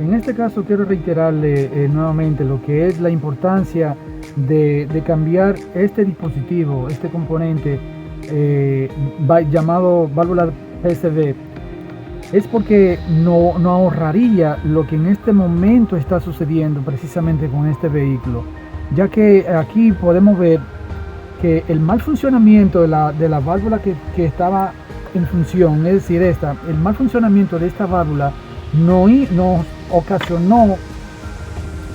En este caso quiero reiterarle nuevamente lo que es la importancia de cambiar este dispositivo, este componente llamado válvula PCV. Es porque no ahorraría lo que en este momento está sucediendo precisamente con este vehículo, ya que aquí podemos ver que el mal funcionamiento de la válvula que estaba en función, es decir, el mal funcionamiento de esta válvula nos ocasionó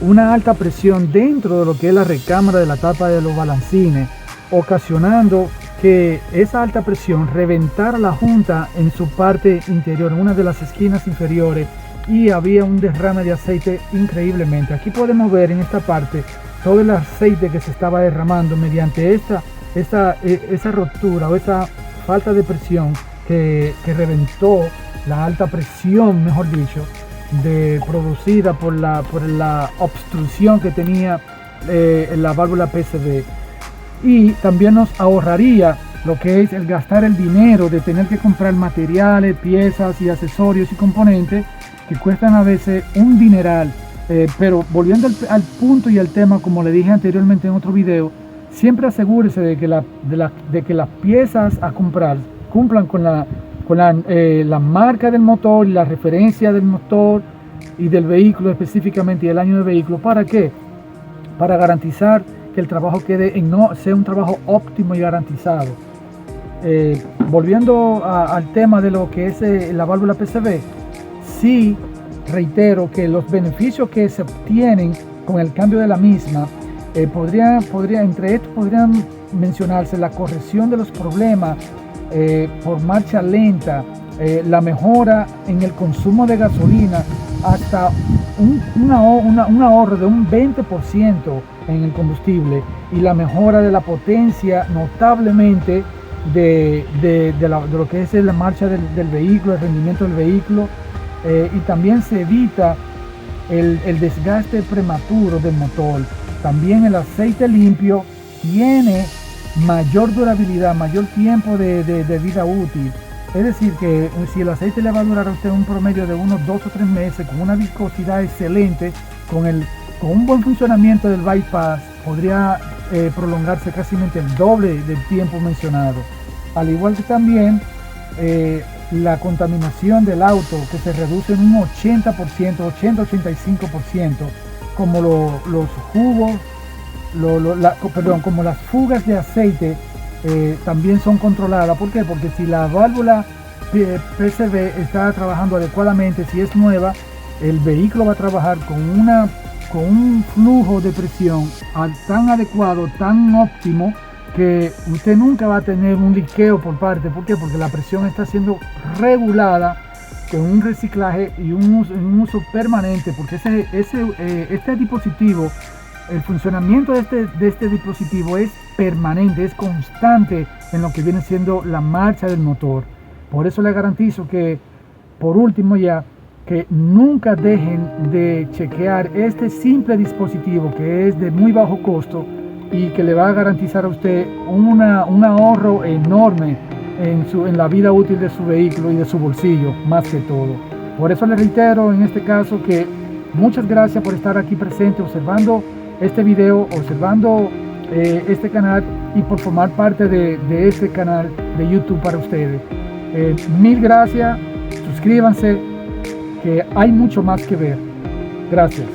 una alta presión dentro de lo que es la recámara de la tapa de los balancines, ocasionando que esa alta presión reventara la junta en su parte interior, en una de las esquinas inferiores, y había un derrame de aceite increíblemente. Aquí podemos ver en esta parte todo el aceite que se estaba derramando mediante esa rotura o esa falta de presión que reventó la alta presión, mejor dicho, producida por la obstrucción que tenía la válvula PCV. Y también nos ahorraría lo que es el gastar el dinero de tener que comprar materiales, piezas y accesorios y componentes que cuestan a veces un dineral. Pero volviendo al punto y al tema, como le dije anteriormente en otro video, siempre asegúrese de que las piezas a comprar cumplan con la marca del motor y la referencia del motor y del vehículo específicamente, y el año del vehículo. ¿Para qué? Para garantizar que el trabajo sea un trabajo óptimo y garantizado. Volviendo al tema de lo que es la válvula PCV, sí reitero que los beneficios que se obtienen con el cambio de la misma, entre estos podrían mencionarse la corrección de los problemas por marcha lenta, la mejora en el consumo de gasolina, hasta un ahorro de un 20% en el combustible, y la mejora de la potencia notablemente de lo que es la marcha del vehículo, el rendimiento del vehículo, y también se evita el desgaste prematuro del motor. También el aceite limpio tiene mayor durabilidad, mayor tiempo de vida útil. Es decir, que si el aceite le va a durar a usted un promedio de unos 2 o 3 meses, con una viscosidad excelente, con un buen funcionamiento del bypass, podría prolongarse casi el doble del tiempo mencionado. Al igual que también la contaminación del auto, que se reduce en un 80%, 80-85%, como los jugos, como las fugas de aceite también son controladas. ¿Por qué? Porque si la válvula PCV está trabajando adecuadamente, si es nueva, el vehículo va a trabajar con un flujo de presión tan adecuado, tan óptimo, que usted nunca va a tener un liqueo por parte. ¿Por qué? Porque la presión está siendo regulada con un reciclaje y un uso permanente, porque este dispositivo, el funcionamiento de este dispositivo es permanente, es constante en lo que viene siendo la marcha del motor. Por eso le garantizo que, por último ya, que nunca dejen de chequear este simple dispositivo, que es de muy bajo costo y que le va a garantizar a usted un ahorro enorme en la vida útil de su vehículo y de su bolsillo, más que todo. Por eso le reitero en este caso que muchas gracias por estar aquí presente, observando este video, observando este canal, y por formar parte de este canal de YouTube para ustedes. Mil gracias, suscríbanse, que hay mucho más que ver. Gracias.